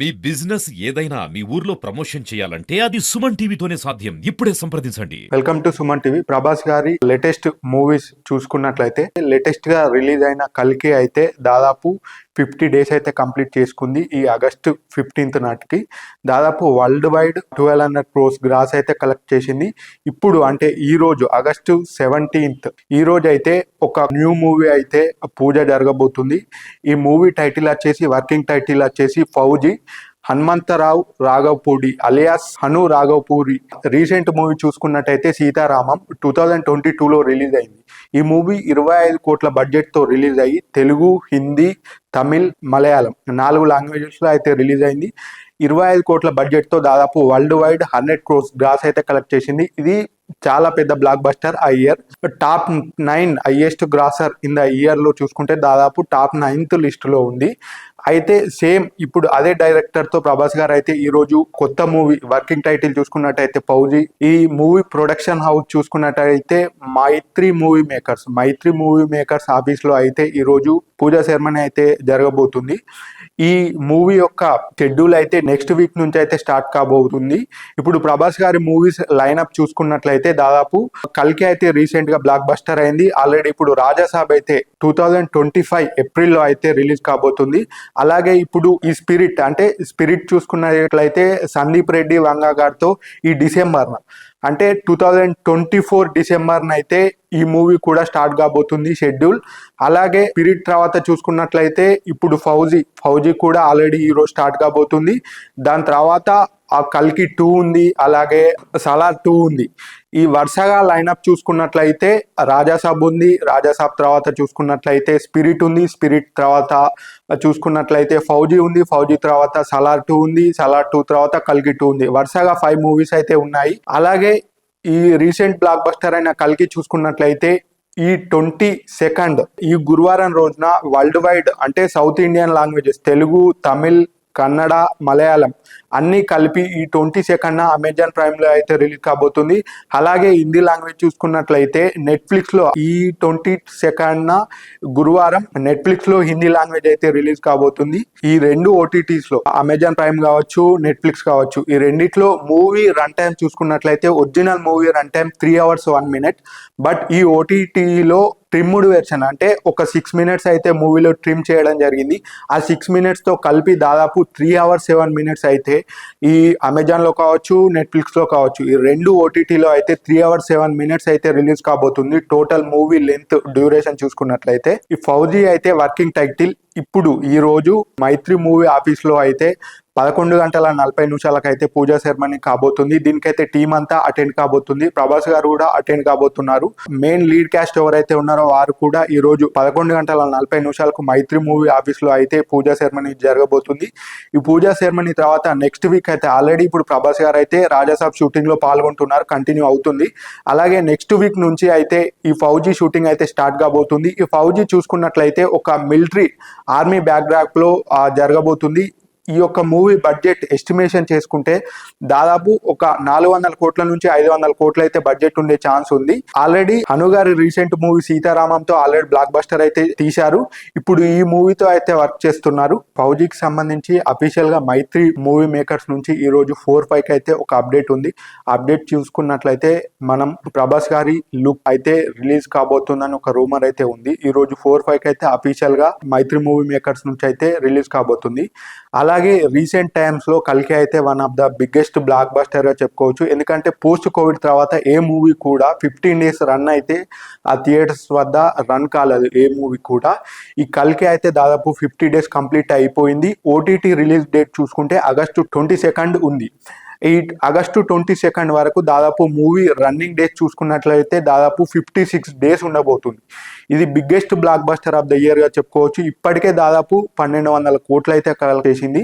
మీ business ఏదైనా మీ ఊర్లో promotion చేయాలంటే అది సుమన్ టీవీతోనే సాధ్యం. ఇప్పుడే సంప్రదించండి. Welcome to Suman TV. Prabhas గారి లేటెస్ట్ మూవీస్ చూసుకున్నట్లయితే లేటెస్ట్ గా రిలీజ్ అయిన కల్కి అయితే దాదాపు 50 డేస్ అయితే కంప్లీట్ చేసుకుంది. ఈ ఆగస్టు 15th నాటికి దాదాపు వరల్డ్ వైడ్ 1200 crores గ్రాస్ అయితే కలెక్ట్ చేసింది. ఇప్పుడు అంటే ఈ రోజు ఆగస్టు 17th ఈ రోజు అయితే ఒక న్యూ మూవీ అయితే పూజ జరగబోతుంది. ఈ మూవీ టైటిల్ వచ్చేసి వర్కింగ్ టైటిల్ వచ్చేసి Fauji. Hanumantharao Raghavapudi alias Hanu Raghavapuri. Recent movie చూసుకున్నట్టయితే సీతారామం 2022లో రిలీజ్ అయింది. ఈ మూవీ 25 కోట్ల బడ్జెట్తో రిలీజ్ అయ్యి తెలుగు, హిందీ, తమిళ్, మలయాళం 4 లాంగ్వేజెస్లో అయితే రిలీజ్ అయింది. 25 కోట్ల బడ్జెట్తో దాదాపు వరల్డ్ వైడ్ 100 crores గ్రాస్ అయితే కలెక్ట్ చేసింది. ఇది చాలా పెద్ద బ్లాక్ బస్టర్ ఆ year. Top 9 highest grosser in the year లో చూసుకుంటే దాదాపు టాప్ 9th లిస్టులో ఉంది. అయితే సేమ్ ఇప్పుడు అదే డైరెక్టర్ తో ప్రభాస్ గారు అయితే ఈ రోజు కొత్త మూవీ వర్కింగ్ టైటిల్ చూసుకున్నట్టయితే ఫౌజీ. ఈ మూవీ ప్రొడక్షన్ హౌస్ చూసుకున్నట్టయితే మైత్రి మూవీ మేకర్స్ ఆఫీస్ లో అయితే ఈ రోజు పూజా సెరమనీ అయితే జరగబోతుంది. ఈ మూవీ యొక్క షెడ్యూల్ అయితే నెక్స్ట్ వీక్ నుంచి అయితే స్టార్ట్ కాబోతుంది. ఇప్పుడు ప్రభాస్ గారి మూవీస్ లైన్అప్ చూసుకున్నట్లయితే దాదాపు కల్కి అయితే రీసెంట్ గా బ్లాక్ బస్టర్ అయింది. ఆల్రెడీ ఇప్పుడు రాజాసాబ్ అయితే 2025 ఏప్రిల్లో అయితే రిలీజ్ కాబోతుంది. అలాగే ఇప్పుడు ఈ స్పిరిట్ చూసుకున్నట్లయితే సందీప్ రెడ్డి వంగా గారితో ఈ డిసెంబర్ అంటే 2024 డిసెంబర్ అయితే ఈ మూవీ కూడా స్టార్ట్ కాబోతుంది షెడ్యూల్. అలాగే స్పిరిట్ తర్వాత చూసుకున్నట్లయితే ఇప్పుడు ఫౌజీ కూడా ఆల్రెడీ ఈ రోజు స్టార్ట్ కాబోతుంది. దాని తర్వాత ఆ కల్కి 2 ఉంది, అలాగే సలార్ 2 ఉంది. ఈ వరుసగా లైనప్ చూసుకున్నట్లయితే రాజాసాబ్ ఉంది, రాజాసాబ్ తర్వాత చూసుకున్నట్లయితే స్పిరిట్ ఉంది, స్పిరిట్ తర్వాత చూసుకున్నట్లయితే ఫౌజీ ఉంది, ఫౌజీ తర్వాత సలార్ 2 ఉంది, సలార్ 2 తర్వాత కల్కి 2 ఉంది. వరుసగా 5 మూవీస్ అయితే ఉన్నాయి. అలాగే ఈ రీసెంట్ బ్లాక్ బస్టర్ అయిన కల్కి చూసుకున్నట్లయితే ఈ 22nd ఈ గురువారం రోజున వరల్డ్ వైడ్ అంటే south Indian languages Telugu, Tamil, Kannada, Malayalam అన్ని కలిపి ఈ 22nd అమెజాన్ ప్రైమ్ లో అయితే రిలీజ్ కాబోతుంది. అలాగే హిందీ లాంగ్వేజ్ చూసుకున్నట్లయితే నెట్ఫ్లిక్స్ లో ఈ 22nd గురువారం నెట్ఫ్లిక్స్ లో హిందీ లాంగ్వేజ్ అయితే రిలీజ్ కాబోతుంది. ఈ 2 OTTs లో అమెజాన్ ప్రైమ్ కావచ్చు, నెట్ఫ్లిక్స్ కావచ్చు, ఈ రెండిట్లో మూవీ రన్ టైం చూసుకున్నట్లయితే original movie run time 3 hours 1 minute. But ఈ OTTలో ట్రిమ్డ్ వెర్షన్ అంటే ఒక 6 minutes అయితే మూవీలో ట్రిమ్ చేయడం జరిగింది. ఆ 6 minutes తో కలిపి దాదాపు 3 hours 7 minutes అయితే ఈ అమెజాన్ లో కావచ్చు, నెట్ఫ్లిక్స్ లో కావచ్చు, ఈ 2 OTTలో అయితే 3 hours 7 minutes అయితే రిలీజ్ కాబోతుంది. టోటల్ మూవీ లెంత్ డ్యూరేషన్ చూసుకున్నట్లయితే ఈ ఫౌజీ అయితే వర్కింగ్ టైటిల్ ఇప్పుడు ఈ రోజు మైత్రి మూవీ ఆఫీస్ లో అయితే 11:40 అయితే పూజా సెరమనీ కాబోతుంది. దీనికైతే టీం అంతా అటెండ్ కాబోతుంది. ప్రభాస్ గారు కూడా అటెండ్ కాబోతున్నారు. మెయిన్ లీడ్ క్యాస్ట్ ఎవరైతే ఉన్నారో వారు కూడా ఈ రోజు 11:40 మైత్రి మూవీ ఆఫీస్ లో అయితే పూజా సెరమనీ జరగబోతుంది. ఈ పూజా సెరమనీ తర్వాత నెక్స్ట్ వీక్ అయితే ఆల్రెడీ ఇప్పుడు ప్రభాస్ గారు అయితే రాజాసాబ్ షూటింగ్ లో పాల్గొంటున్నారు, కంటిన్యూ అవుతుంది. అలాగే నెక్స్ట్ వీక్ నుంచి అయితే ఈ ఫౌజీ షూటింగ్ అయితే స్టార్ట్ కాబోతుంది. ఈ ఫౌజీ చూసుకున్నట్లయితే ఒక మిలిటరీ ఆర్మీ బ్యాక్డ్రాప్ లో జరగబోతుంది. ఈ యొక్క మూవీ బడ్జెట్ ఎస్టిమేషన్ చేసుకుంటే దాదాపు ఒక 400 కోట్ల నుంచి 500 కోట్లు అయితే బడ్జెట్ ఉండే ఛాన్స్ ఉంది. ఆల్రెడీ హను గారి రీసెంట్ మూవీ సీతారామంతో ఆల్రెడీ బ్లాక్ బస్టర్ అయితే తీశారు. ఇప్పుడు ఈ మూవీతో అయితే వర్క్ చేస్తున్నారు. ఫౌజీకి సంబంధించి అఫీషియల్ గా మైత్రి మూవీ మేకర్స్ నుంచి ఈ రోజు 4-5 అయితే ఒక అప్డేట్ ఉంది. అప్డేట్ చూసుకున్నట్లయితే మనం ప్రభాస్ గారి లుక్ అయితే రిలీజ్ కాబోతుందని ఒక రూమర్ అయితే ఉంది. ఈ రోజు 4-5 అయితే అఫీషియల్ గా మైత్రి మూవీ మేకర్స్ నుంచి అయితే రిలీజ్ కాబోతుంది. అలాగే రీసెంట్ టైమ్స్ లో కల్కి అయితే one of the biggest block buster గా చెప్పుకోవచ్చు. ఎందుకంటే పోస్ట్ కోవిడ్ తర్వాత ఏ మూవీ కూడా 15 days రన్ అయితే ఆ థియేటర్స్ వద్ద రన్ కాలేదు ఏ మూవీ కూడా. ఈ కల్కి అయితే దాదాపు 50 days కంప్లీట్ అయిపోయింది. OTT రిలీజ్ డేట్ చూసుకుంటే ఆగస్టు 22 ఉంది. ఈ ఆగస్టు 22 వరకు దాదాపు మూవీ రన్నింగ్ డేస్ చూసుకున్నట్లయితే దాదాపు 56 days ఉండబోతుంది. ఇది biggest block buster of the year గా చెప్పుకోవచ్చు. ఇప్పటికే దాదాపు 1200 కోట్లు అయితే కలెక్ట్ చేసింది.